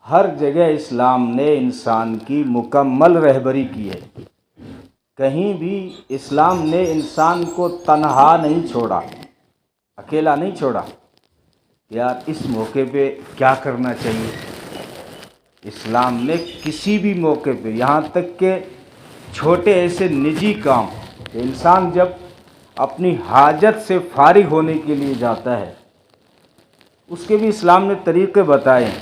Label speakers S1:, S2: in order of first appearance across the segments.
S1: ہر جگہ اسلام نے انسان کی مکمل رہبری کی ہے۔ کہیں بھی اسلام نے انسان کو تنہا نہیں چھوڑا، اکیلا نہیں چھوڑا۔ یار اس موقع پہ کیا کرنا چاہیے؟ اسلام نے کسی بھی موقع پہ، یہاں تک کہ چھوٹے ایسے نجی کام کہ انسان جب اپنی حاجت سے فارغ ہونے کے لیے جاتا ہے، اس کے بھی اسلام نے طریقے بتائے ہیں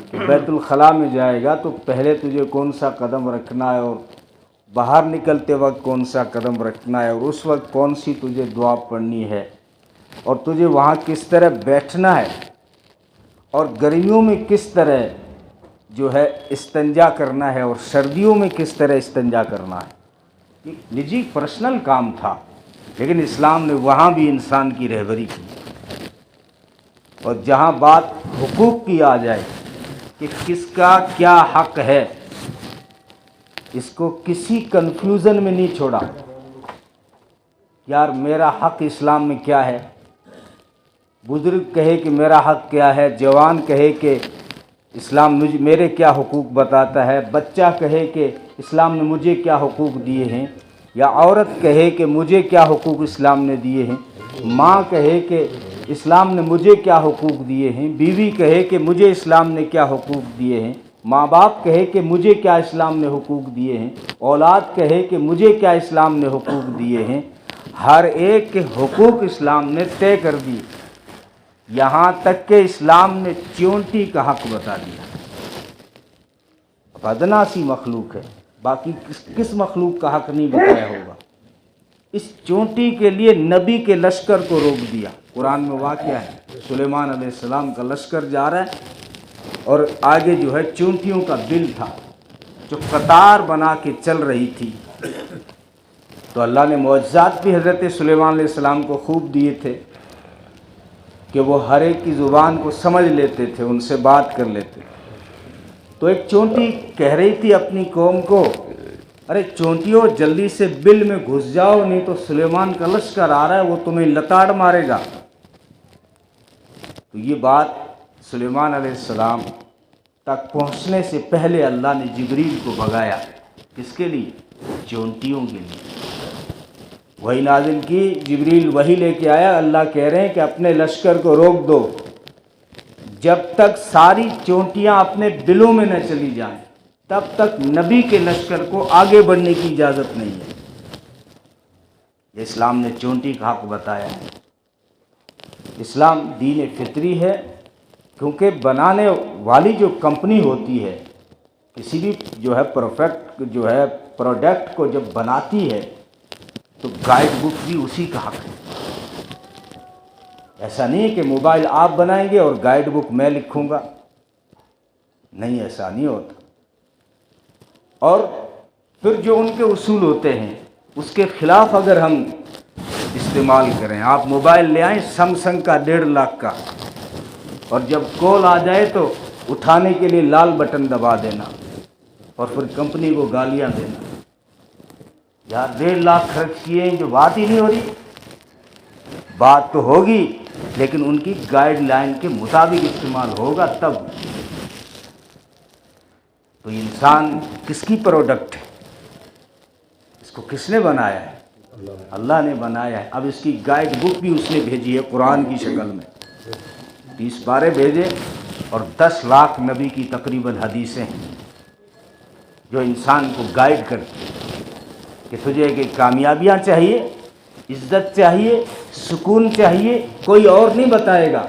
S1: کہ بیت الخلاء میں جائے گا تو پہلے تجھے کون سا قدم رکھنا ہے، اور باہر نکلتے وقت کون سا قدم رکھنا ہے، اور اس وقت کون سی تجھے دعا پڑھنی ہے، اور تجھے وہاں کس طرح بیٹھنا ہے، اور گرمیوں میں کس طرح جو ہے استنجا کرنا ہے، اور سردیوں میں کس طرح استنجا کرنا ہے۔ یہ نجی پرسنل کام تھا، لیکن اسلام نے وہاں بھی انسان کی رہبری کی۔ اور جہاں بات حقوق کی آ جائے کہ کس کا کیا حق ہے، اس کو کسی کنفیوژن میں نہیں چھوڑا۔ یار میرا حق اسلام میں کیا ہے؟ بزرگ کہے کہ میرا حق کیا ہے، جوان کہے کہ اسلام میرے کیا حقوق بتاتا ہے، بچہ کہے کہ اسلام نے مجھے کیا حقوق دیے ہیں، یا عورت کہے کہ مجھے کیا حقوق اسلام نے دیے ہیں، ماں کہے کہ اسلام نے مجھے کیا حقوق دیے ہیں، بیوی کہے کہ مجھے اسلام نے کیا حقوق دیے ہیں، ماں باپ کہے کہ مجھے کیا اسلام نے حقوق دیے ہیں، اولاد کہے کہ مجھے کیا اسلام نے حقوق دیے ہیں۔ ہر ایک کے حقوق اسلام نے طے کر دی، یہاں تک کہ اسلام نے چونٹی کا حق بتا دیا۔ ادنا سی مخلوق ہے، باقی کس مخلوق کا حق نہیں بتایا ہوگا۔ اس چونٹی کے لیے نبی کے لشکر کو روک دیا۔ قرآن میں واقعہ ہے، سلیمان علیہ السلام کا لشکر جا رہا ہے، اور آگے جو ہے چونٹیوں کا بل تھا جو قطار بنا کے چل رہی تھی۔ تو اللہ نے معجزات بھی حضرت سلیمان علیہ السلام کو خوب دیے تھے کہ وہ ہر ایک کی زبان کو سمجھ لیتے تھے، ان سے بات کر لیتے تھے۔ تو ایک چونٹی کہہ رہی تھی اپنی قوم کو، ارے چونٹیوں جلدی سے بل میں گھس جاؤ، نہیں تو سلیمان کا لشکر آ رہا ہے، وہ تمہیں لتاڑ مارے گا۔ تو یہ بات سلیمان علیہ السلام تک پہنچنے سے پہلے اللہ نے جبریل کو بھگایا۔ کس کے لیے؟ چونٹیوں کے لیے۔ وہی نازل کی، جبریل وہی لے کے آیا، اللہ کہہ رہے ہیں کہ اپنے لشکر کو روک دو جب تک ساری چونٹیاں اپنے بلوں میں نہ چلی جائیں، تب تک نبی کے لشکر کو آگے بڑھنے کی اجازت نہیں ہے۔ یہ اسلام نے چونٹی کا حق بتایا ہے۔ اسلام دین فطری ہے، کیونکہ بنانے والی جو کمپنی ہوتی ہے، کسی بھی جو ہے پروڈکٹ کو جب بناتی ہے تو گائیڈ بک بھی اسی کا حق ہے۔ ایسا نہیں ہے کہ موبائل آپ بنائیں گے اور گائیڈ بک میں لکھوں گا، نہیں، ایسا نہیں ہوتا۔ اور پھر جو ان کے اصول ہوتے ہیں اس کے خلاف اگر ہم استعمال کریں، آپ موبائل لے آئیں سمسنگ کا 1.5 لاکھ کا، اور جب کال آ جائے تو اٹھانے کے لیے لال بٹن دبا دینا، اور پھر کمپنی کو گالیاں دینا۔ یار 1.5 لاکھ خرچ کیے ہیں، جو بات ہی نہیں ہو رہی۔ بات تو ہوگی لیکن ان کی گائیڈ لائن کے مطابق استعمال ہوگا تب۔ تو انسان کس کی پروڈکٹ ہے؟ اس کو کس نے بنایا ہے؟ اللہ نے بنایا ہے۔ اب اس کی گائیڈ بک بھی اس نے بھیجی ہے قرآن کی شکل میں، 30 پارے بھیجے، اور 10 لاکھ نبی کی تقریباً حدیثیں ہیں جو انسان کو گائیڈ کرتی ہیں کہ تجھے کہ کامیابیاں چاہیے، عزت چاہیے، سکون چاہیے، کوئی اور نہیں بتائے گا۔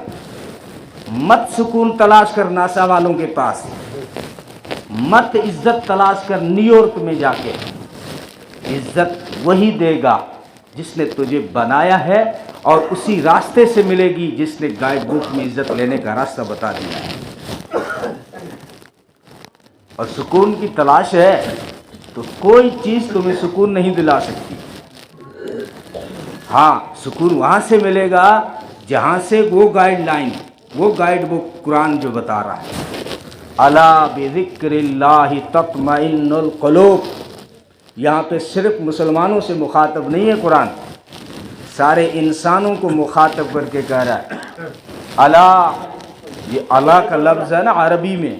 S1: مت سکون تلاش کر ناسا والوں کے پاس، مت عزت تلاش کر نیو یارک میں جا کے۔ عزت وہی دے گا جس نے تجھے بنایا ہے، اور اسی راستے سے ملے گی جس نے گائیڈ بک میں عزت لینے کا راستہ بتا دیا ہے۔ اور سکون کی تلاش ہے تو کوئی چیز تمہیں سکون نہیں دلا سکتی۔ ہاں، سکون وہاں سے ملے گا جہاں سے وہ گائیڈ لائن، وہ گائیڈ بک قرآن جو بتا رہا ہے، الا بذکر اللہ تطمئن القلوب۔ یہاں پہ صرف مسلمانوں سے مخاطب نہیں ہے قرآن، سارے انسانوں کو مخاطب کر کے کہہ رہا ہے، الا یہ الا کا لفظ ہے نا عربی میں،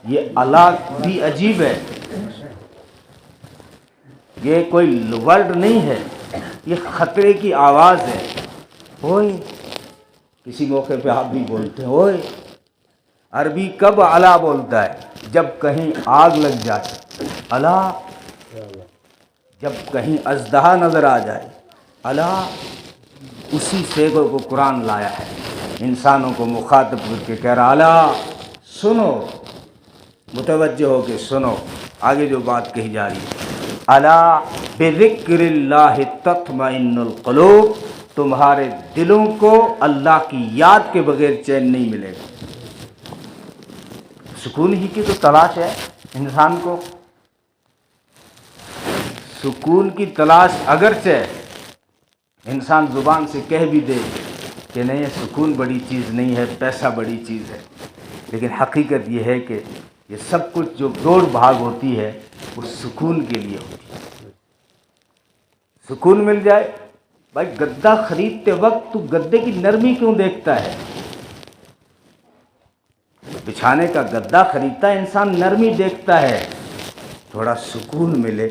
S1: یہ الا بھی عجیب ہے، یہ کوئی ورڈ نہیں ہے، یہ خطرے کی آواز ہے۔ اوئے، کسی موقع پہ آپ بھی بولتے ہیں اوئے۔ عربی کب الا بولتا ہے؟ جب کہیں آگ لگ جائے، الا، جب کہیں اژدہا نظر آ جائے، الا۔ اسی صیغے کو قرآن لایا ہے، انسانوں کو مخاطب کر کے کہہ رہا الا، سنو، متوجہ ہو کے سنو، آگے جو بات کہی جا رہی ہے، الا بذکر اللہ تطمئن القلوب، تمہارے دلوں کو اللہ کی یاد کے بغیر چین نہیں ملے گا۔ سکون ہی کی تو تلاش ہے انسان کو، سکون کی تلاش، اگرچہ انسان زبان سے کہہ بھی دے کہ نہیں سکون بڑی چیز نہیں ہے، پیسہ بڑی چیز ہے، لیکن حقیقت یہ ہے کہ یہ سب کچھ جو دوڑ بھاگ ہوتی ہے وہ سکون کے لیے ہوتی ہے۔ سکون مل جائے۔ بھائی گدا خریدتے وقت تو گدے کی نرمی کیوں دیکھتا ہے؟ بچھانے کا گدا خریدتا ہے انسان، نرمی دیکھتا ہے، تھوڑا سکون ملے،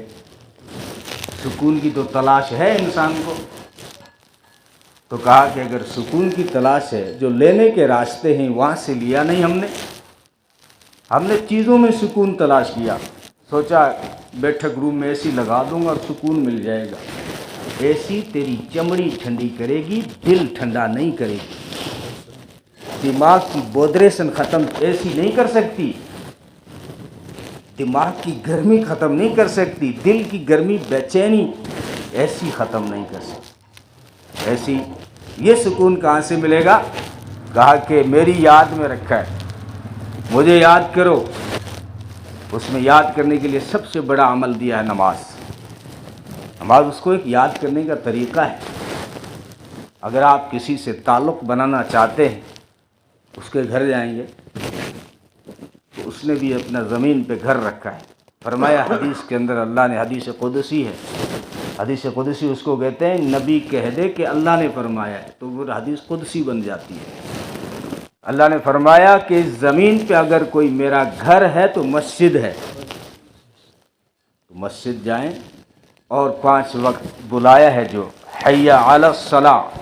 S1: سکون کی تو تلاش ہے انسان کو۔ تو کہا کہ اگر سکون کی تلاش ہے، جو لینے کے راستے ہیں وہاں سے لیا نہیں ہم نے چیزوں میں سکون تلاش کیا، سوچا بیٹھک روم میں اے سی لگا دوں گا اور سکون مل جائے گا۔ اے سی تیری چمڑی ٹھنڈی کرے گی، دل ٹھنڈا نہیں کرے گی۔ دماغ کی بودریشن ختم اے سی نہیں کر سکتی، دماغ کی گرمی ختم نہیں کر سکتی، دل کی گرمی بے چینی ایسی ختم نہیں کر سکتی۔ ایسی یہ سکون کہاں سے ملے گا؟ کہا کہ میری یاد میں رکھا ہے، مجھے یاد کرو۔ اس میں یاد کرنے کے لیے سب سے بڑا عمل دیا ہے نماز۔ نماز اس کو ایک یاد کرنے کا طریقہ ہے۔ اگر آپ کسی سے تعلق بنانا چاہتے ہیں، اس کے گھر جائیں گے تو اس نے بھی اپنا زمین پہ گھر رکھا ہے۔ فرمایا حدیث کے اندر اللہ نے، حدیث قدسی ہے، حدیث قدسی اس کو کہتے ہیں، نبی کہہ دے کہ اللہ نے فرمایا ہے تو وہ حدیث قدسی بن جاتی ہے۔ اللہ نے فرمایا کہ اس زمین پہ اگر کوئی میرا گھر ہے تو مسجد ہے، تو مسجد جائیں، اور 5 وقت بلایا ہے جو حی علی الصلاۃ،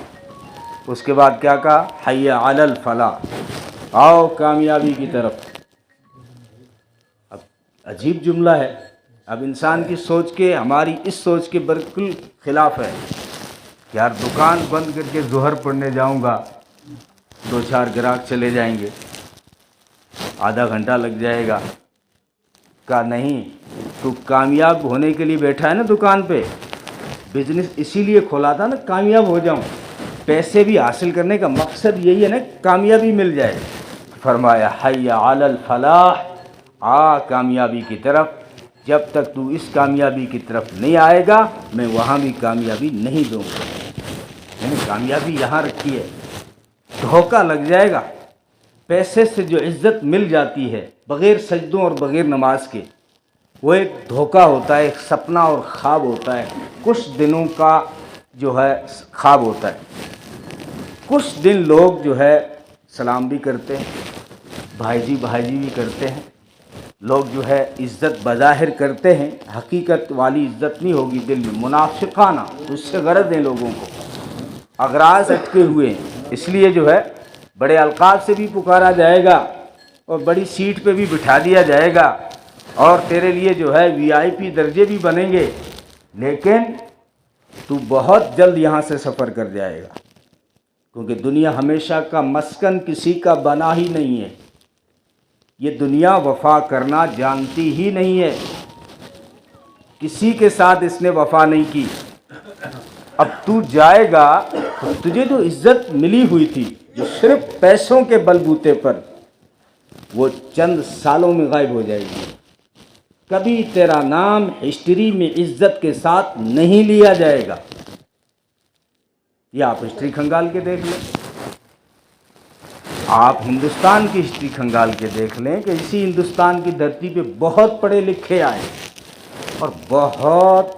S1: اس کے بعد کیا کہا؟ حی علی الفلاح، آؤ کامیابی کی طرف۔ اب عجیب جملہ ہے، اب انسان کی سوچ کے، ہماری اس سوچ کے بالکل خلاف ہے کہ یار دکان بند کر کے ظہر پڑھنے جاؤں گا، 2-4 گراہک چلے جائیں گے، آدھا گھنٹہ لگ جائے گا۔ کہا نہیں، تو کامیاب ہونے کے لیے بیٹھا ہے نا دکان پہ، بزنس اسی لیے کھولا تھا نا کامیاب ہو جاؤں، پیسے بھی حاصل کرنے کا مقصد یہی ہے نا کامیابی مل جائے۔ فرمایا حی علی الفلاح، آ کامیابی کی طرف، جب تک تو اس کامیابی کی طرف نہیں آئے گا میں وہاں بھی کامیابی نہیں دوں گا۔ یعنی کامیابی یہاں رکھی ہے، دھوکہ لگ جائے گا۔ پیسے سے جو عزت مل جاتی ہے بغیر سجدوں اور بغیر نماز کے، وہ ایک دھوکہ ہوتا ہے، ایک سپنا اور خواب ہوتا ہے، کچھ دنوں کا جو ہے خواب ہوتا ہے۔ کچھ دن لوگ جو ہے سلام بھی کرتے ہیں، بھائی جی بھی کرتے ہیں، لوگ جو ہے عزت بظاہر کرتے ہیں، حقیقت والی عزت نہیں ہوگی دل میں، منافقانہ، اس سے غرض ہیں لوگوں کو، اغراض اٹکے ہوئے ہیں، اس لیے جو ہے بڑے القاب سے بھی پکارا جائے گا اور بڑی سیٹ پہ بھی بٹھا دیا جائے گا، اور تیرے لیے جو ہے VIP درجے بھی بنیں گے، لیکن تو بہت جلد یہاں سے سفر کر جائے گا، کیونکہ دنیا ہمیشہ کا مسکن کسی کا بنا ہی نہیں ہے۔ یہ دنیا وفا کرنا جانتی ہی نہیں ہے، کسی کے ساتھ اس نے وفا نہیں کی۔ اب تو جائے گا تو تجھے جو عزت ملی ہوئی تھی، جو صرف پیسوں کے بلبوتے پر، وہ چند سالوں میں غائب ہو جائے گی۔ کبھی تیرا نام ہسٹری میں عزت کے ساتھ نہیں لیا جائے گا۔ یہ آپ ہسٹری کھنگال کے دیکھ لیں، آپ ہندوستان کی ہسٹری کھنگال کے دیکھ لیں کہ اسی ہندوستان کی دھرتی پہ بہت پڑھے لکھے آئے اور بہت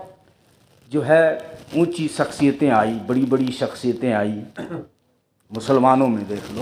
S1: جو ہے اونچی شخصیتیں آئی، بڑی بڑی شخصیتیں آئی۔ مسلمانوں میں دیکھ لو،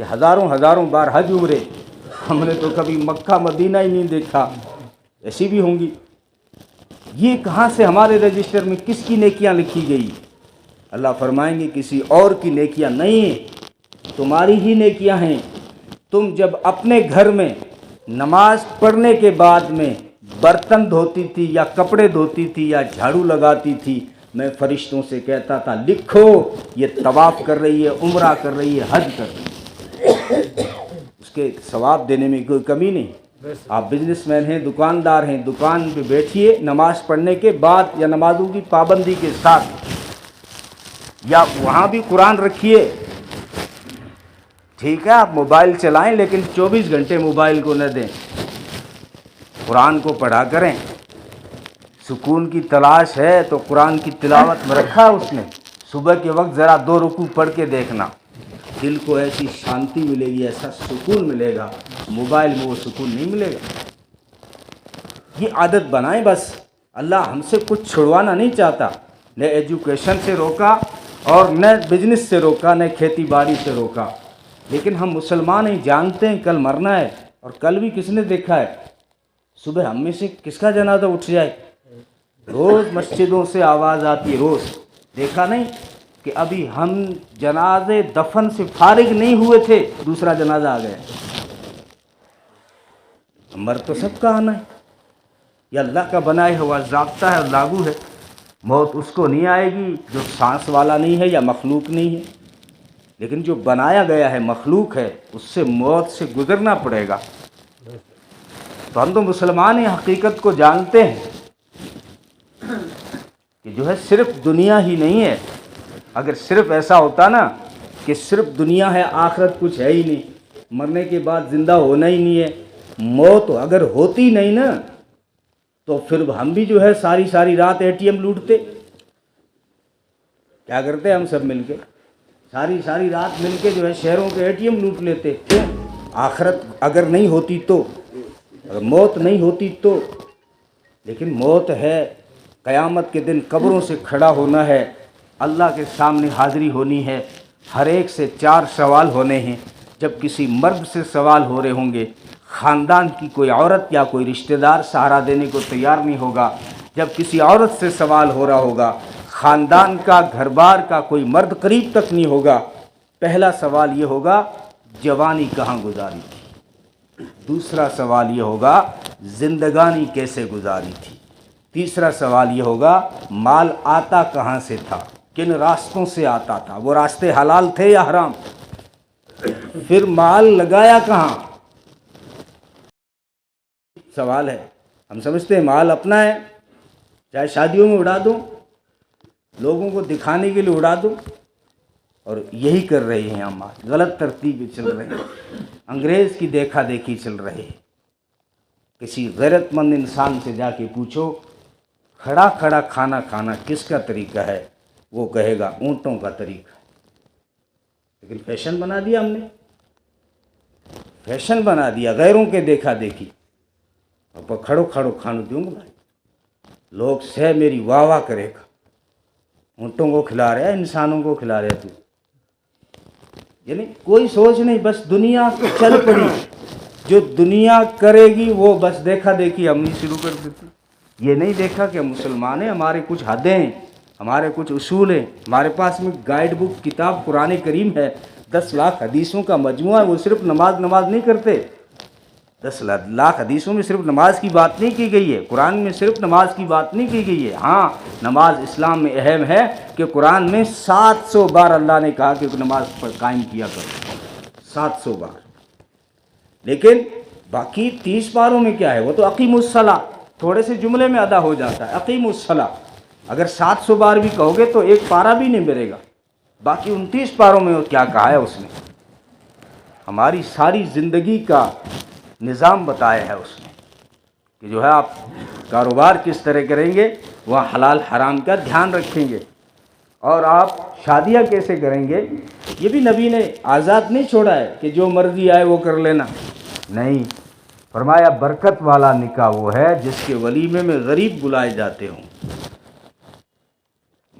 S1: کہ ہزاروں بار حج عمرے، ہم نے تو کبھی مکہ مدینہ ہی نہیں دیکھا، ایسی بھی ہوں گی۔ یہ کہاں سے ہمارے رجسٹر میں کس کی نیکیاں لکھی گئی؟ اللہ فرمائیں گے کسی اور کی نیکیاں نہیں ہیں، تمہاری ہی نیکیاں ہیں۔ تم جب اپنے گھر میں نماز پڑھنے کے بعد میں برتن دھوتی تھی یا کپڑے دھوتی تھی یا جھاڑو لگاتی تھی، میں فرشتوں سے کہتا تھا لکھو یہ طواف کر رہی ہے، عمرہ کر رہی ہے، حج کر رہی ہے۔ اس کے ثواب دینے میں کوئی کمی نہیں۔ آپ بزنس مین ہیں، دکاندار ہیں، دکان پہ بیٹھیے نماز پڑھنے کے بعد یا نمازوں کی پابندی کے ساتھ، یا وہاں بھی قرآن رکھیے۔ ٹھیک ہے آپ موبائل چلائیں لیکن 24 گھنٹے موبائل کو نہ دیں، قرآن کو پڑھا کریں۔ سکون کی تلاش ہے تو قرآن کی تلاوت میں رکھا ہے اس نے، صبح کے وقت ذرا 2 رکوع پڑھ کے دیکھنا، دل کو ایسی شانتی ملے گی، ایسا سکون ملے گا، موبائل میں وہ سکون نہیں ملے گا۔ یہ عادت بنائیں بس۔ اللہ ہم سے کچھ چھڑوانا نہیں چاہتا، نہ ایجوکیشن سے روکا اور نہ بزنس سے روکا، نہ کھیتی باڑی سے روکا، لیکن ہم مسلمان ہیں، جانتے ہیں کل مرنا ہے، اور کل بھی کس نے دیکھا ہے؟ صبح ہم میں سے کس کا جنازہ اٹھ جائے؟ روز مسجدوں سے آواز آتی ہے، روز دیکھا نہیں کہ ابھی ہم جنازے دفن سے فارغ نہیں ہوئے تھے دوسرا جنازہ آ گیا۔ مر تو سب کا آنا ہے، یہ اللہ کا بنایا ہوا ضابطہ ہے اور لاگو ہے۔ موت اس کو نہیں آئے گی جو سانس والا نہیں ہے یا مخلوق نہیں ہے، لیکن جو بنایا گیا ہے، مخلوق ہے، اس سے موت سے گزرنا پڑے گا۔ تو ہم تو مسلمان ہیں، حقیقت کو جانتے ہیں کہ جو ہے صرف دنیا ہی نہیں ہے۔ اگر صرف ایسا ہوتا نا کہ صرف دنیا ہے، آخرت کچھ ہے ہی نہیں، مرنے کے بعد زندہ ہونا ہی نہیں ہے، موت اگر ہوتی نہیں نا تو پھر ہم بھی جو ہے ساری رات اے ٹی ایم لوٹتے۔ کیا کرتے ہم سب مل کے؟ ساری رات مل کے جو ہے شہروں کے اے ٹی ایم لوٹ لیتے۔ کیوں؟ آخرت اگر نہیں ہوتی تو، اگر موت نہیں ہوتی تو۔ لیکن موت ہے، قیامت کے دن قبروں سے کھڑا ہونا ہے، اللہ کے سامنے حاضری ہونی ہے، ہر ایک سے 4 سوال ہونے ہیں۔ جب کسی مرد سے سوال ہو رہے ہوں گے، خاندان کی کوئی عورت یا کوئی رشتہ دار سہارا دینے کو تیار نہیں ہوگا۔ جب کسی عورت سے سوال ہو رہا ہوگا، خاندان کا، گھر بار کا کوئی مرد قریب تک نہیں ہوگا، پہلا سوال یہ ہوگا جوانی کہاں گزاری تھی، دوسرا سوال یہ ہوگا زندگانی کیسے گزاری تھی، تیسرا سوال یہ ہوگا مال آتا کہاں سے تھا، کن راستوں سے آتا تھا، وہ راستے حلال تھے یا حرام، پھر مال لگایا کہاں۔ سوال ہے، ہم سمجھتے ہیں مال اپنا ہے، چاہے شادیوں میں اڑا دوں، لوگوں کو دکھانے کے لیے اڑا دوں، اور یہی کر رہے ہیں ہم آج، غلط ترتیب چل رہے ہیں، انگریز کی دیکھا دیکھی چل رہے ہیں۔ کسی غیرت مند انسان سے جا کے پوچھو کھڑا کھڑا کھانا کھانا کس کا طریقہ ہے، وہ کہے گا اونٹوں کا طریقہ۔ لیکن فیشن بنا دیا ہم نے، فیشن بنا دیا غیروں کے دیکھا دیکھی۔ اب کھڑو کھڑو کھانا دوں گا بھائی، لوگ سے میری واہ واہ کرے گا، اونٹوں کو کھلا رہا ہے، انسانوں کو کھلا رہا ہے تو، یعنی کوئی سوچ نہیں، بس دنیا چل پڑی، جو دنیا کرے گی وہ بس دیکھا دیکھی ہم نہیں شروع کر دیتے۔ یہ نہیں دیکھا کہ ہم مسلمان ہیں، ہمارے کچھ حدیں ہیں، ہمارے کچھ اصول ہیں، ہمارے پاس میں گائیڈ بک کتاب قرآن کریم ہے، 10 لاکھ حدیثوں کا مجموعہ ہے، وہ صرف نماز نہیں کرتے۔ 10 لاکھ حدیثوں میں صرف نماز کی بات نہیں کی گئی ہے، قرآن میں صرف نماز کی بات نہیں کی گئی ہے۔ ہاں نماز اسلام میں اہم ہے کہ قرآن میں 700 بار اللہ نے کہا کہ نماز پر قائم کیا کرو، 700 بار، لیکن باقی 30 باروں میں کیا ہے، وہ تو اقیم الصلاۃ تھوڑے سے جملے میں ادا ہو جاتا ہے، اقیم الصلاۃ اگر 700 بار بھی کہو گے تو ایک پارہ بھی نہیں ملے گا، باقی 29 پاروں میں کیا کہا ہے اس نے، ہماری ساری زندگی کا نظام بتایا ہے اس نے کہ جو ہے آپ کاروبار کس طرح کریں گے، وہاں حلال حرام کا دھیان رکھیں گے، اور آپ شادیاں کیسے کریں گے، یہ بھی نبی نے آزاد نہیں چھوڑا ہے کہ جو مرضی آئے وہ کر لینا، نہیں، فرمایا برکت والا نکاح وہ ہے جس کے ولیمے میں غریب بلائے جاتے ہوں۔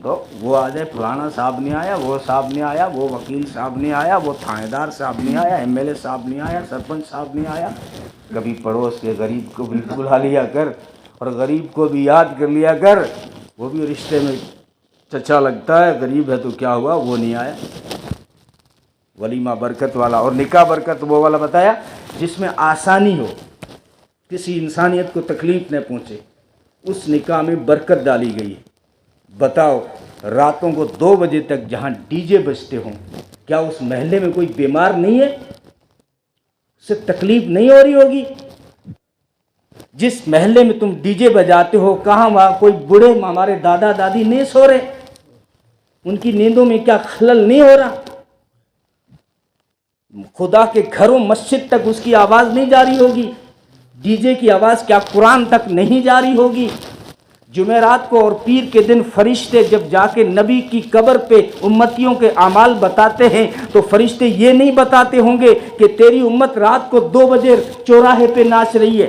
S1: تو وہ آ جائے فلانا صاحب نہیں آیا، وہ صاحب نہیں آیا، وہ وکیل صاحب نہیں آیا، وہ تھانے دار صاحب نہیں آیا، ایم ایل اے صاحب نہیں آیا، سرپنچ صاحب نہیں آیا۔ کبھی پڑوس کے غریب کو بھی بلا لیا کر، اور غریب کو بھی یاد کر لیا کر، وہ بھی رشتے میں چچا لگتا ہے، غریب ہے تو کیا ہوا، وہ نہیں آیا۔ ولیمہ برکت والا، اور نکاح برکت وہ والا بتایا جس میں آسانی ہو، کسی انسانیت کو تکلیف نہ پہنچے، اس نکاح میں برکت ڈالی گئی ہے۔ بتاؤ راتوں کو 2 بجے تک جہاں ڈی جے بجتے ہوں، کیا اس محلے میں کوئی بیمار نہیں ہے؟ اس سے تکلیف نہیں ہو رہی ہوگی؟ جس محلے میں تم ڈی جے بجاتے ہو، کہاں وہاں کوئی بوڑھے ہمارے دادا دادی نہیں سو رہے؟ ان کی نیندوں میں کیا خلل نہیں ہو رہا؟ خدا کے گھروں مسجد تک اس کی آواز نہیں جاری ہوگی؟ ڈی جے کی آواز کیا قرآن تک نہیں جاری ہوگی؟ جمعرات کو اور پیر کے دن فرشتے جب جا کے نبی کی قبر پہ امتیوں کے اعمال بتاتے ہیں تو فرشتے یہ نہیں بتاتے ہوں گے کہ تیری امت رات کو 2 بجے چوراہے پہ ناچ رہی ہے۔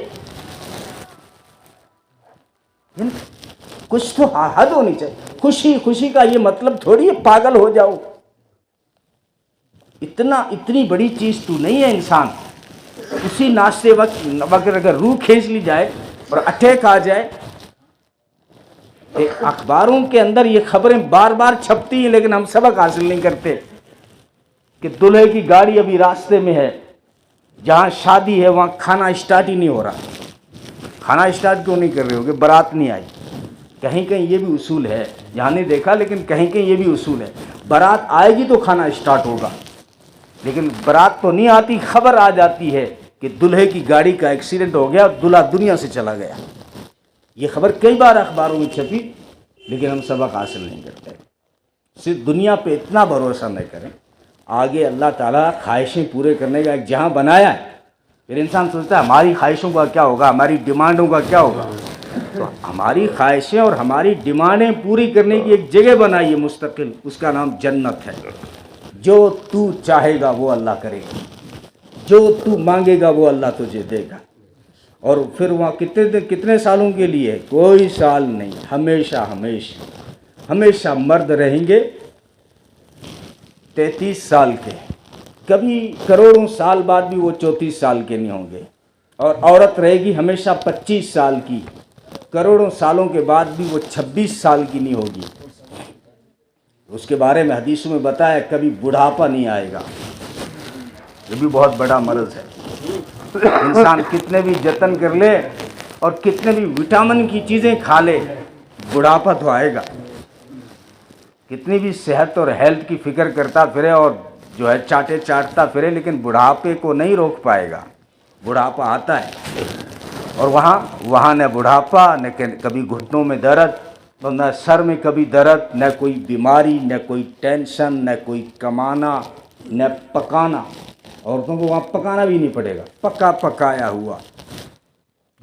S1: کچھ تو حد ہونی چاہیے۔ خوشی خوشی کا یہ مطلب تھوڑی ہے پاگل ہو جاؤ۔ اتنی بڑی چیز تو نہیں ہے انسان۔ اسی ناشتے وقت اگر روح کھینچ لی جائے اور اٹیک آ جائے، اخباروں کے اندر یہ خبریں بار بار چھپتی ہیں لیکن ہم سبق حاصل نہیں کرتے کہ دلہے کی گاڑی ابھی راستے میں ہے، جہاں شادی ہے وہاں کھانا اسٹارٹ ہی نہیں ہو رہا۔ کھانا اسٹارٹ کیوں نہیں کر رہے ہو کہ بارات نہیں آئی؟ کہیں کہیں یہ بھی اصول ہے، یہاں نہیں دیکھا لیکن کہیں کہیں یہ بھی اصول ہے، بارات آئے گی تو کھانا اسٹارٹ ہوگا، لیکن بارات تو نہیں آتی، خبر آ جاتی ہے کہ دلہے کی گاڑی کا ایکسیڈنٹ ہو گیا، دلہا دنیا سے چلا گیا۔ یہ خبر کئی بار اخباروں میں چھپی لیکن ہم سبق حاصل نہیں کرتے۔ صرف دنیا پہ اتنا بھروسہ نہ کریں، آگے اللہ تعالیٰ خواہشیں پورے کرنے کا ایک جہاں بنایا ہے۔ پھر انسان سوچتا ہے ہماری خواہشوں کا کیا ہوگا، ہماری ڈیمانڈوں کا کیا ہوگا؟ تو ہماری خواہشیں اور ہماری ڈیمانڈیں پوری کرنے کی ایک جگہ بنائی ہے مستقل، اس کا نام جنت ہے۔ جو تو چاہے گا وہ اللہ کرے گا، جو تو مانگے گا وہ اللہ تجھے دے گا۔ اور پھر وہاں کتنے سالوں کے لیے؟ کوئی سال نہیں، ہمیشہ ہمیشہ ہمیشہ مرد رہیں گے 33 سال کے، کبھی کروڑوں سال بعد بھی وہ 34 سال کے نہیں ہوں گے، اور عورت رہے گی ہمیشہ 25 سال کی، کروڑوں سالوں کے بعد بھی وہ 26 سال کی نہیں ہوگی۔ اس کے بارے میں حدیثوں میں بتایا کبھی بڑھاپا نہیں آئے گا۔ یہ بھی بہت بڑا مرض ہے۔ انسان کتنے بھی جتن کر لے اور کتنے بھی وٹامن کی چیزیں کھا لے، بڑھاپا تو آئے گا۔ کتنی بھی صحت اور ہیلتھ کی فکر کرتا پھرے اور جو ہے چاٹے چاٹتا پھرے، لیکن بڑھاپے کو نہیں روک پائے گا۔ بڑھاپا آتا ہے، اور وہاں نہ بڑھاپا، نہ کبھی گھٹنوں میں درد، نہ سر میں کبھی درد، نہ کوئی بیماری، نہ کوئی ٹینشن، نہ کوئی کمانا، نہ پکانا۔ عورتوں کو وہاں پکانا بھی نہیں پڑے گا، پکا پکایا ہوا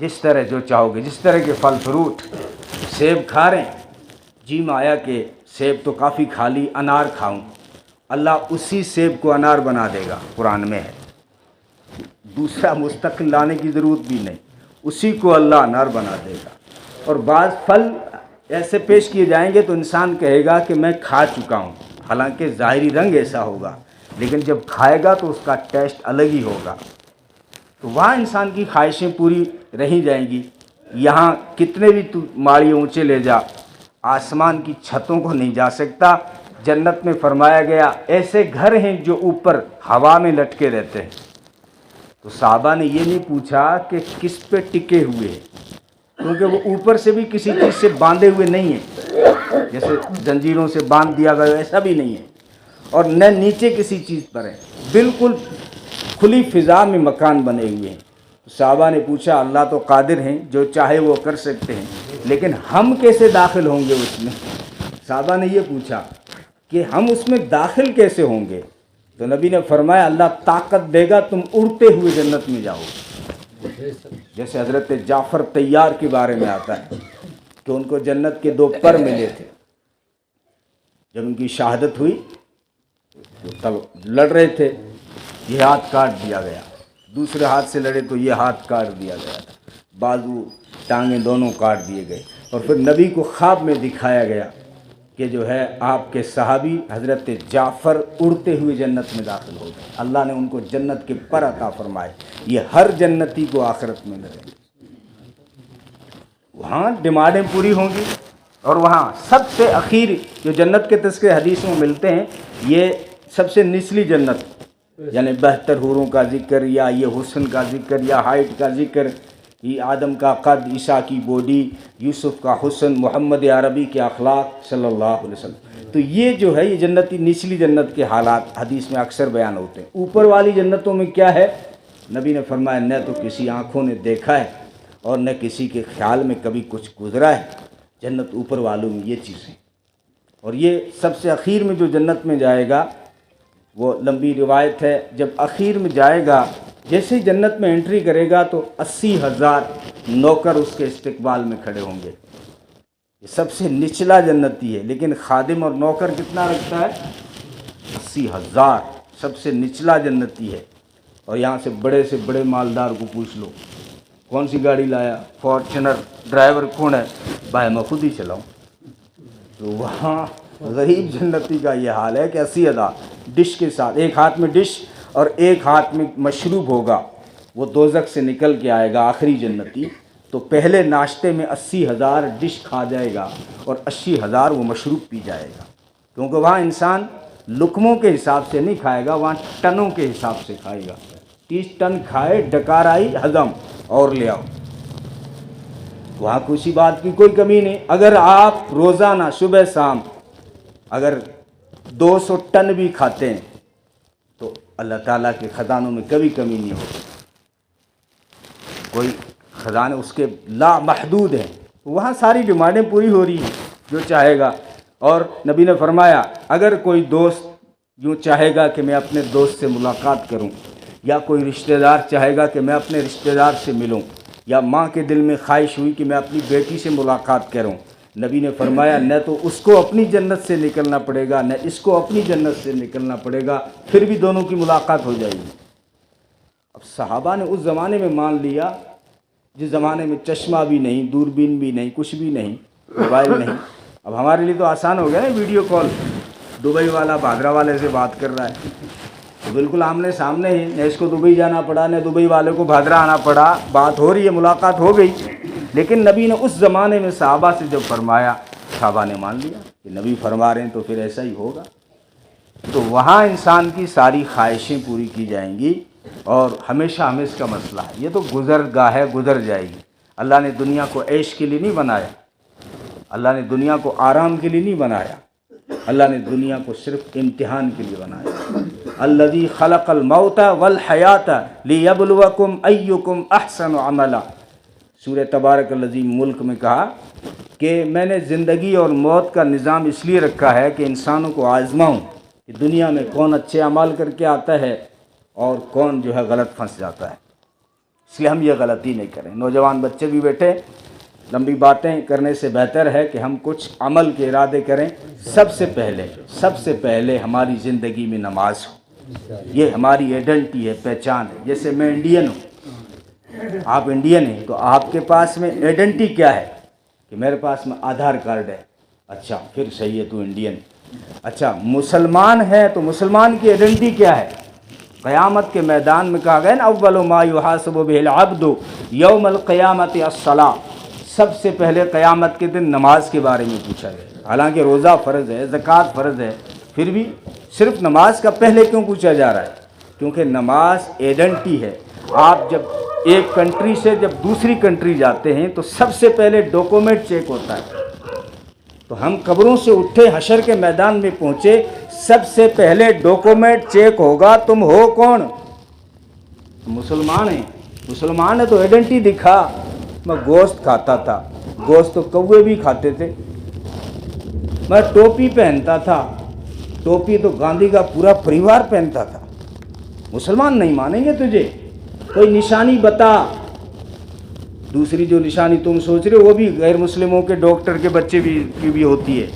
S1: جس طرح جو چاہو گے، جس طرح کے پھل فروٹ۔ سیب کھا رہے ہیں، جی میں آیا کہ سیب تو کافی کھا لی، انار کھاؤں، اللہ اسی سیب کو انار بنا دے گا، قرآن میں ہے۔ دوسرا مستقل لانے کی ضرورت بھی نہیں، اسی کو اللہ انار بنا دے گا۔ اور بعض پھل ایسے پیش کیے جائیں گے تو انسان کہے گا کہ میں کھا چکا ہوں، حالانکہ ظاہری رنگ ایسا ہوگا، لیکن جب کھائے گا تو اس کا ٹیسٹ الگ ہی ہوگا۔ تو وہاں انسان کی خواہشیں پوری رہی جائیں گی۔ یہاں کتنے بھی تو ماڑی اونچے لے جا، آسمان کی چھتوں کو نہیں جا سکتا۔ جنت میں فرمایا گیا ایسے گھر ہیں جو اوپر ہوا میں لٹکے رہتے ہیں۔ تو صحابہ نے یہ نہیں پوچھا کہ کس پہ ٹکے ہوئے ہیں، کیونکہ وہ اوپر سے بھی کسی چیز سے باندھے ہوئے نہیں ہیں، جیسے زنجیروں سے باندھ دیا گیا ایسا بھی نہیں ہے، اور نہ نیچے کسی چیز پر ہے، بالکل کھلی فضا میں مکان بنے ہوئے ہیں۔ صحابہ نے پوچھا اللہ تو قادر ہیں، جو چاہے وہ کر سکتے ہیں، لیکن ہم کیسے داخل ہوں گے اس میں؟ صحابہ نے یہ پوچھا کہ ہم اس میں داخل کیسے ہوں گے؟ تو نبی نے فرمایا اللہ طاقت دے گا، تم اڑتے ہوئے جنت میں جاؤ۔ جیسے حضرت جعفر طیار کے بارے میں آتا ہے کہ ان کو جنت کے 2 پر ملے تھے۔ جب ان کی شہادت ہوئی تو لڑ رہے تھے، یہ ہاتھ کاٹ دیا گیا، دوسرے ہاتھ سے لڑے تو یہ ہاتھ کاٹ دیا گیا، بازو ٹانگیں دونوں کاٹ دیے گئے، اور پھر نبی کو خواب میں دکھایا گیا کہ جو ہے آپ کے صحابی حضرت جعفر اڑتے ہوئے جنت میں داخل ہو گئے، اللہ نے ان کو جنت کے پر عطا فرمائے۔ یہ ہر جنتی کو آخرت میں ملے گی، وہاں ڈیمانڈیں پوری ہوں گی، اور وہاں سب سے اخیر جو جنت کے تذکرے حدیثوں میں ملتے ہیں، یہ سب سے نچلی جنت، یعنی بہتر حوروں کا ذکر، یا یہ حسن کا ذکر، یا ہائٹ کا ذکر، یہ آدم کا قد، عیسیٰ کی باڈی، یوسف کا حسن، محمد عربی کے اخلاق صلی اللہ علیہ وسلم۔ تو یہ جو ہے یہ جنتی نچلی جنت کے حالات حدیث میں اکثر بیان ہوتے ہیں۔ اوپر والی جنتوں میں کیا ہے؟ نبی نے فرمایا نہ تو کسی آنکھوں نے دیکھا ہے اور نہ کسی کے خیال میں کبھی کچھ گزرا ہے، جنت اوپر والوں میں یہ چیزیں۔ اور یہ سب سے اخیر میں جو جنت میں جائے گا، وہ لمبی روایت ہے، جب اخیر میں جائے گا، جیسے ہی جنت میں انٹری کرے گا تو 80,000 نوکر اس کے استقبال میں کھڑے ہوں گے۔ یہ سب سے نچلا جنتی ہے، لیکن خادم اور نوکر کتنا رکھتا ہے؟ 80,000، سب سے نچلا جنتی ہے۔ اور یہاں سے بڑے مالدار کو پوچھ لو کون سی گاڑی لایا؟ فارچونر۔ ڈرائیور کون ہے؟ بھائی میں خود ہی چلاؤں۔ تو وہاں غریب جنتی کا یہ حال ہے کہ 80,000 ڈش کے ساتھ، ایک ہاتھ میں ڈش اور ایک ہاتھ میں مشروب ہوگا، وہ دوزخ سے نکل کے آئے گا آخری جنتی، تو پہلے ناشتے میں 80,000 ڈش کھا جائے گا اور 80,000 وہ مشروب پی جائے گا، کیونکہ وہاں انسان لقموں کے حساب سے نہیں کھائے گا، وہاں ٹنوں کے حساب سے کھائے گا۔ 30 ٹن کھائے، ڈکار آئی، ہضم اور لے آؤ۔ وہاں کسی بات کی کوئی کمی نہیں۔ اگر آپ روزانہ صبح شام اگر 200 ٹن بھی کھاتے ہیں تو اللہ تعالیٰ کے خزانوں میں کبھی کمی نہیں ہوتی، کوئی خزانے اس کے لا محدود ہیں، وہاں ساری ڈیمانڈیں پوری ہو رہی ہیں جو چاہے گا۔ اور نبی نے فرمایا اگر کوئی دوست یوں چاہے گا کہ میں اپنے دوست سے ملاقات کروں، یا کوئی رشتہ دار چاہے گا کہ میں اپنے رشتہ دار سے ملوں، یا ماں کے دل میں خواہش ہوئی کہ میں اپنی بیٹی سے ملاقات کروں، نبی نے فرمایا نہ تو اس کو اپنی جنت سے نکلنا پڑے گا، نہ اس کو اپنی جنت سے نکلنا پڑے گا، پھر بھی دونوں کی ملاقات ہو جائے گی۔ اب صحابہ نے اس زمانے میں مان لیا جس زمانے میں چشمہ بھی نہیں، دوربین بھی نہیں، کچھ بھی نہیں، موبائل نہیں۔ اب ہمارے لیے تو آسان ہو گیا نا، ویڈیو کال، دبئی والا بھادرہ والے سے بات کر رہا ہے تو بالکل آمنے سامنے ہی، نہ اس کو دبئی جانا پڑا نہ دبئی والے کو بھادرہ آنا پڑا، بات ہو رہی ہے، ملاقات ہو گئی۔ لیکن نبی نے اس زمانے میں صحابہ سے جب فرمایا، صحابہ نے مان لیا کہ نبی فرما رہے ہیں تو پھر ایسا ہی ہوگا۔ تو وہاں انسان کی ساری خواہشیں پوری کی جائیں گی، اور ہمیشہ کا مسئلہ ہے، یہ تو گزر گاہ ہے، گزر جائے گی۔ اللہ نے دنیا کو عیش کے لیے نہیں بنایا، اللہ نے دنیا کو آرام کے لیے نہیں بنایا، اللہ نے دنیا کو صرف امتحان کے لیے بنایا۔ الذی خلق الموت والحیات لیبلوکم ایکم احسن عملا، سورہ تبارک الذی ملک میں کہا کہ میں نے زندگی اور موت کا نظام اس لیے رکھا ہے کہ انسانوں کو آزماؤں کہ دنیا میں کون اچھے اعمال کر کے آتا ہے اور کون جو ہے غلط پھنس جاتا ہے، اس لیے ہم یہ غلطی نہیں کریں۔ نوجوان بچے بھی بیٹھے، لمبی باتیں کرنے سے بہتر ہے کہ ہم کچھ عمل کے ارادے کریں۔ سب سے پہلے ہماری زندگی میں نماز ہو، یہ ہماری ایڈنٹی ہے، پہچان ہے۔ جیسے میں انڈین ہوں، آپ انڈین ہیں، تو آپ کے پاس میں ایڈنٹی کیا ہے؟ کہ میرے پاس میں آدھار کارڈ ہے، اچھا پھر صحیح ہے، تو انڈین۔ اچھا مسلمان ہے تو مسلمان کی ایڈنٹی کیا ہے؟ قیامت کے میدان میں کہا گیا نا اول ما یحاسب بہ العبد یوم القیامت الصلاۃ، سب سے پہلے قیامت کے دن نماز کے بارے میں پوچھا گیا۔ حالانکہ روزہ فرض ہے، زکوٰۃ فرض ہے، پھر بھی صرف نماز کا پہلے کیوں پوچھا جا رہا ہے؟ کیونکہ نماز ایڈنٹی ہے۔ آپ جب ایک کنٹری سے جب دوسری کنٹری جاتے ہیں تو سب سے پہلے ڈاکومنٹ چیک ہوتا ہے۔ تو ہم قبروں سے اٹھے، حشر کے میدان میں پہنچے، سب سے پہلے ڈاکومنٹ چیک ہوگا، تم ہو کون؟ مسلمان ہیں، مسلمان ہے تو ایڈنٹی دکھا۔ میں گوشت کھاتا تھا، گوشت تو کوے بھی کھاتے تھے۔ میں ٹوپی پہنتا تھا، ٹوپی تو گاندھی کا پورا پریوار پہنتا تھا۔ مسلمان نہیں مانیں گے تجھے، کوئی نشانی بتا۔ دوسری جو نشانی تم سوچ رہے ہو وہ بھی غیر مسلموں کے ڈاکٹر کے بچے کی بھی ہوتی ہے،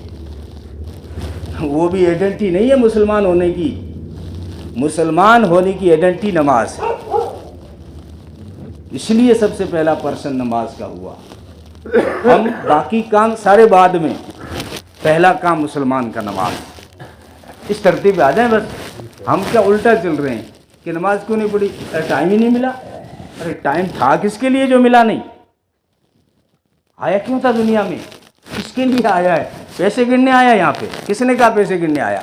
S1: وہ بھی ایڈنٹی نہیں ہے مسلمان ہونے کی۔ مسلمان ہونے کی ایڈنٹی نماز ہے، اس لیے سب سے پہلا پرسن نماز کا ہوا۔ ہم باقی کام سارے بعد میں، پہلا کام مسلمان کا نماز۔ اس ترتیب پہ آ جائیں بس۔ ہم کیا الٹا چل رہے ہیں کہ نماز کیوں نہیں پڑھی؟ ٹائم ہی نہیں ملا۔ ارے ٹائم تھا کس کے لیے جو ملا نہیں؟ آیا کیوں تھا دنیا میں؟ کس کے لیے آیا ہے؟ پیسے گننے آیا یہاں پہ؟ کس نے کہا پیسے گننے آیا؟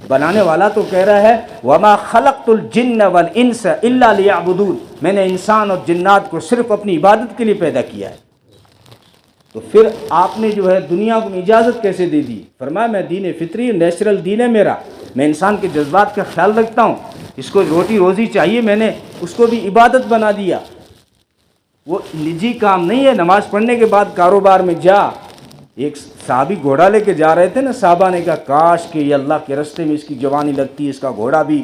S1: بنانے والا تو کہہ رہا ہے وَمَا خَلَقْتُ الْجِنَّ وَالْإِنسَ إِلَّا لِيَعْبُدُونَ، میں نے انسان اور جنات کو صرف اپنی عبادت کے لیے پیدا کیا ہے۔ تو پھر آپ نے جو ہے دنیا کو اجازت کیسے دے دی؟ فرمایا میں دین فطری نیچرل دین ہے میرا، میں انسان کے جذبات کا خیال رکھتا ہوں، اس کو روٹی روزی چاہیے، میں نے اس کو بھی عبادت بنا دیا۔ وہ نجی کام نہیں ہے۔ نماز پڑھنے کے بعد کاروبار میں جا۔ ایک صحابی گھوڑا لے کے جا رہے تھے نا، صحابہ نے کہا کاش کہ یہ اللہ کے راستے میں اس کی جوانی لگتی، اس کا گھوڑا بھی۔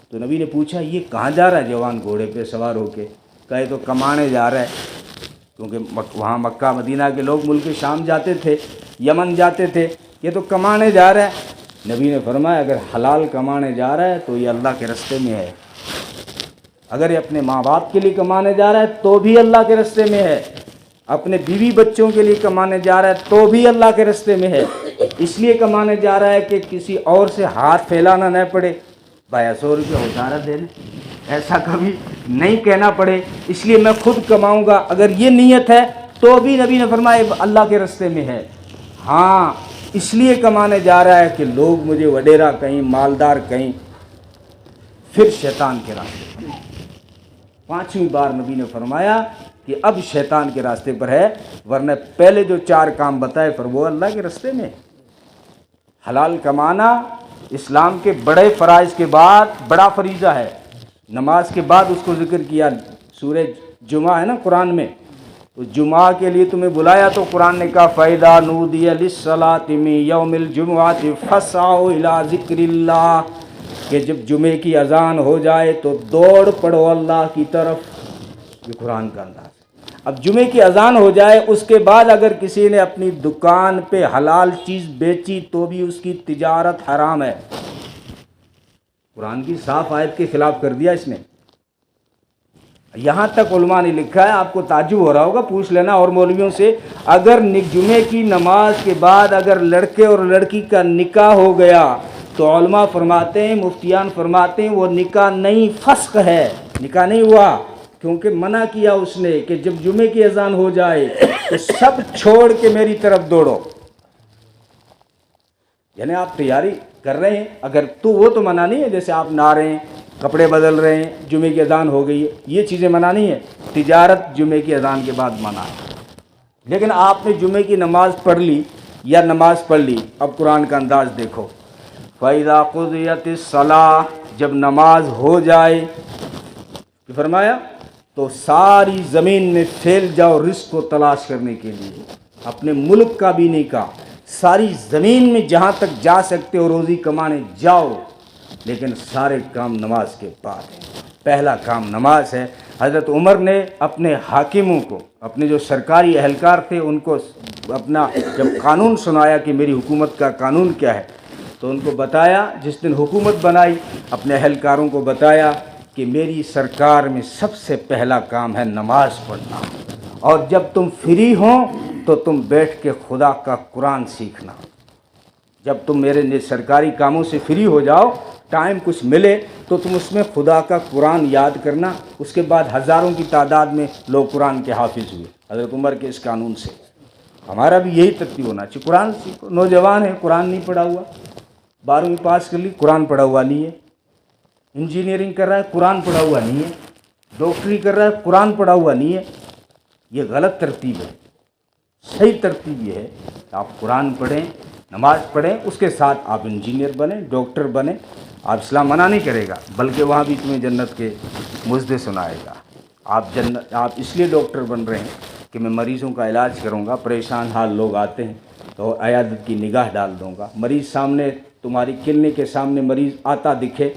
S1: تو نبی نے پوچھا یہ کہاں جا رہا ہے جوان گھوڑے پہ سوار ہو کے؟ کہے تو کمانے جا رہا ہے، کیونکہ وہاں مکہ مدینہ کے لوگ ملک شام جاتے تھے، یمن جاتے تھے، یہ تو کمانے جا رہا ہے۔ نبی نے فرمایا اگر حلال کمانے جا رہا ہے تو یہ اللہ کے راستے میں ہے، اگر یہ اپنے ماں باپ کے لیے کمانے جا رہا ہے تو بھی اللہ کے راستے میں ہے، اپنے بیوی بچوں کے لیے کمانے جا رہا ہے تو بھی اللہ کے راستے میں ہے۔ اس لیے کمانے جا رہا ہے کہ کسی اور سے ہاتھ پھیلانا نہ پڑے، بھائی 100 روپیہ ادھار دے دیں، ایسا کبھی نہیں کہنا پڑے، اس لیے میں خود کماؤں گا، اگر یہ نیت ہے تو بھی نبی نے فرمایا اللہ کے راستے میں ہے۔ ہاں اس لیے کمانے جا رہا ہے کہ لوگ مجھے وڈیرا کہیں، مالدار کہیں، پھر شیطان کے راستے۔ 5ویں بار نبی نے فرمایا کہ اب شیطان کے راستے پر ہے، ورنہ پہلے جو 4 کام بتائے پر وہ اللہ کے راستے میں۔ حلال کمانا اسلام کے بڑے فرائض کے بعد بڑا فریضہ ہے۔ نماز کے بعد اس کو ذکر کیا، سورہ جمعہ ہے نا قرآن میں، تو جمعہ کے لیے تمہیں بلایا تو قرآن نے کہا فَإِذَا نُودِيَ لِلصَّلَاةِ مِن يَوْمِ الْجُمُعَةِ فَاسْعَوْا إِلَىٰ ذِكْرِ اللَّهِ، کہ جب جمعے کی اذان ہو جائے تو دوڑ پڑو اللہ کی طرف۔ یہ قرآن کا انداز ہے۔ اب جمعے کی اذان ہو جائے، اس کے بعد اگر کسی نے اپنی دکان پہ حلال چیز بیچی تو بھی اس کی تجارت حرام ہے۔ قرآن کی صاف آیت کے خلاف کر دیا اس نے۔ یہاں تک علماء نے لکھا ہے، آپ کو تعجب ہو رہا ہوگا، پوچھ لینا اور مولویوں سے، اگر جمعے کی نماز کے بعد اگر لڑکے اور لڑکی کا نکاح ہو گیا تو علماء فرماتے ہیں، مفتیان فرماتے ہیں وہ نکاح نہیں، فسخ ہے، نکاح نہیں ہوا، کیونکہ منع کیا اس نے کہ جب جمعے کی اذان ہو جائے تو سب چھوڑ کے میری طرف دوڑو۔ یعنی آپ تیاری کر رہے ہیں، اگر تو وہ تو منع نہیں ہے، جیسے آپ نہا رہے ہیں، کپڑے بدل رہے ہیں، جمعے کی اذان ہو گئی ہے، یہ چیزیں منع نہیں ہے، تجارت جمعے کی اذان کے بعد منع ہے۔ لیکن آپ نے جمعے کی نماز پڑھ لی یا نماز پڑھ لی، اب قرآن کا انداز دیکھو، فَإِذَا قُضِيَتِ الصَّلَاةُ، جب نماز ہو جائے، فرمایا تو ساری زمین میں پھیل جاؤ رزق کو تلاش کرنے کے لیے، اپنے ملک کا بھی نہیں کہا، ساری زمین میں جہاں تک جا سکتے ہو روزی کمانے جاؤ، لیکن سارے کام نماز کے بعد ہیں۔ پہلا کام نماز ہے۔ حضرت عمر نے اپنے حاکموں کو، اپنے جو سرکاری اہلکار تھے ان کو اپنا جب قانون سنایا کہ میری حکومت کا قانون کیا ہے، تو ان کو بتایا، جس دن حکومت بنائی اپنے اہلکاروں کو بتایا کہ میری سرکار میں سب سے پہلا کام ہے نماز پڑھنا، اور جب تم فری ہوں تو تم بیٹھ کے خدا کا قرآن سیکھنا۔ جب تم میرے سرکاری کاموں سے فری ہو جاؤ، ٹائم کچھ ملے تو تم اس میں خدا کا قرآن یاد کرنا۔ اس کے بعد ہزاروں کی تعداد میں لوگ قرآن کے حافظ ہوئے حضرت عمر کے اس قانون سے۔ ہمارا بھی یہی ترتیب ہونا چاہیے، قرآن سیکھو۔ نوجوان ہے قرآن نہیں پڑھا ہوا، 12ویں پاس کر لی قرآن پڑھا ہوا نہیں ہے، انجینئرنگ کر رہا ہے قرآن پڑھا ہوا نہیں ہے، ڈاکٹری کر رہا ہے قرآن پڑھا ہوا نہیں ہے، یہ غلط ترتیب ہے۔ صحیح ترتیب یہ ہے کہ آپ قرآن پڑھیں، نماز پڑھیں، اس کے ساتھ آپ انجینئر بنیں، ڈاکٹر بنیں۔ آپ اسلام منع نہیں کرے گا، بلکہ وہاں بھی تمہیں جنت کے مزدے سنائے گا۔ آپ اس لیے ڈاکٹر بن رہے ہیں کہ میں مریضوں کا علاج کروں گا، پریشان حال لوگ آتے ہیں تو عیادت کی نگاہ ڈال دوں گا۔ مریض سامنے، تمہاری کلینک کے سامنے مریض آتا دکھے،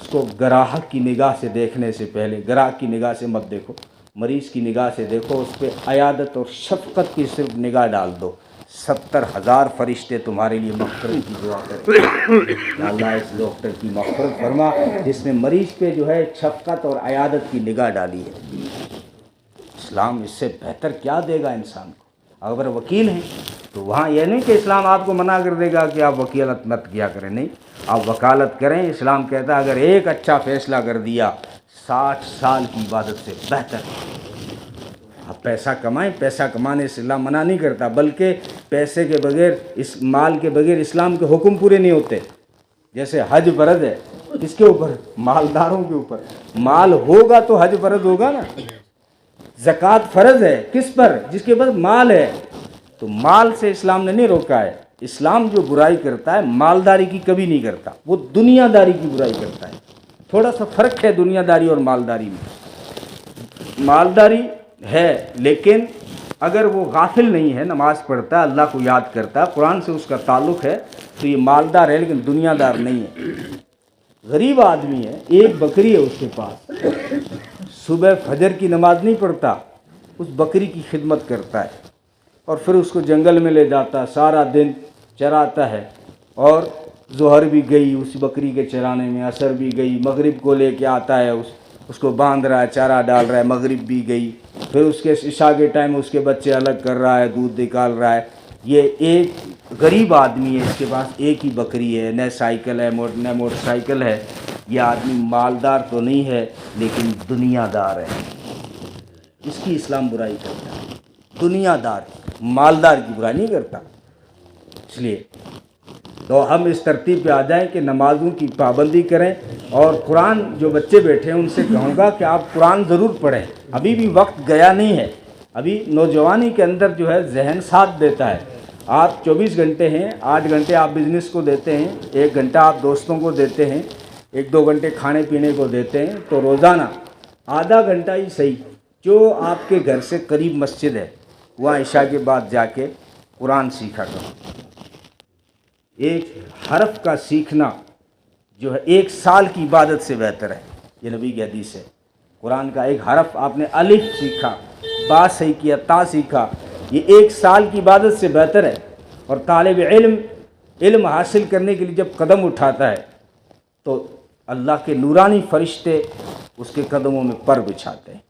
S1: اس کو گراہک کی نگاہ سے دیکھنے سے پہلے، گراہک کی نگاہ سے مت دیکھو، مریض کی نگاہ سے دیکھو، اس پہ عیادت اور شفقت کی صرف نگاہ ڈال دو، 70,000 فرشتے تمہارے لیے مغفرت کی دعا کرتے ہیں۔ اللہ اس ڈاکٹر کی مغفرت فرما جس نے مریض پہ جو ہے شفقت اور عیادت کی نگاہ ڈالی ہے۔ اسلام اس سے بہتر کیا دے گا انسان کو؟ اگر وکیل ہیں تو وہاں یہ نہیں کہ اسلام آپ کو منع کر دے گا کہ آپ وکالت مت کیا کریں، نہیں، آپ وکالت کریں۔ اسلام کہتا ہے اگر ایک اچھا فیصلہ کر دیا 60 سال کی عبادت سے بہتر ہے۔ آپ پیسہ کمائیں، پیسہ کمانے سے اسلام منع نہیں کرتا، بلکہ پیسے کے بغیر، اس مال کے بغیر اسلام کے حکم پورے نہیں ہوتے۔ جیسے حج فرض ہے، کس کے اوپر؟ مالداروں کے اوپر۔ مال ہوگا تو حج فرض ہوگا نا۔ زکوٰۃ فرض ہے کس پر؟ جس کے پاس مال ہے۔ تو مال سے اسلام نے نہیں روکا ہے۔ اسلام جو برائی کرتا ہے مالداری کی کبھی نہیں کرتا، وہ دنیا داری کی برائی کرتا ہے۔ تھوڑا سا فرق ہے دنیا داری اور مالداری میں۔ مالداری ہے لیکن اگر وہ غافل نہیں ہے، نماز پڑھتا ہے، اللہ کو یاد کرتا ہے، قرآن سے اس کا تعلق ہے، تو یہ مالدار ہے لیکن دنیا دار نہیں ہے۔ غریب آدمی ہے، ایک بکری ہے اس کے پاس، صبح فجر کی نماز نہیں پڑھتا، اس بکری کی خدمت کرتا ہے اور پھر اس کو جنگل میں لے جاتا ہے، سارا دن چراتا ہے، اور ظہر بھی گئی اس بکری کے چرانے میں، عصر بھی گئی، مغرب کو لے کے آتا ہے، اس کو باندھ رہا ہے، چارہ ڈال رہا ہے، مغرب بھی گئی، پھر اس کے عشاء کے ٹائم اس کے بچے الگ کر رہا ہے، دودھ نکال رہا ہے۔ یہ ایک غریب آدمی ہے، اس کے پاس ایک ہی بکری ہے، نہ سائیکل ہے، نہ موٹر سائیکل ہے۔ یہ آدمی مالدار تو نہیں ہے لیکن دنیا دار ہے، اس کی اسلام برائی کرتا ہے۔ دنیا دار، مالدار کی برائی نہیں کرتا۔ اس لیے تو ہم اس ترتیب پہ آ جائیں کہ نمازوں کی پابندی کریں، اور قرآن جو بچے بیٹھے ہیں ان سے کہوں گا کہ آپ قرآن ضرور پڑھیں۔ ابھی بھی وقت گیا نہیں ہے، ابھی نوجوانی کے اندر جو ہے ذہن ساتھ دیتا ہے۔ آپ 24 گھنٹے ہیں، 8 گھنٹے آپ بزنس کو دیتے ہیں، 1 گھنٹہ آپ دوستوں کو دیتے ہیں، 1-2 گھنٹے کھانے پینے کو دیتے ہیں، تو روزانہ آدھا گھنٹہ ہی صحیح جو آپ کے گھر سے قریب مسجد ہے وہاں عشاء کے بعد جا کے قرآن سیکھا کرو۔ ایک حرف کا سیکھنا جو ہے 1 سال کی عبادت سے بہتر ہے، یہ نبی کی حدیث ہے۔ قرآن کا ایک حرف آپ نے الف سیکھا، با صحیح کیا، تا سیکھا، یہ 1 سال کی عبادت سے بہتر ہے۔ اور طالب علم حاصل کرنے کے لیے جب قدم اٹھاتا ہے تو اللہ کے نورانی فرشتے اس کے قدموں میں پر بچھاتے ہیں۔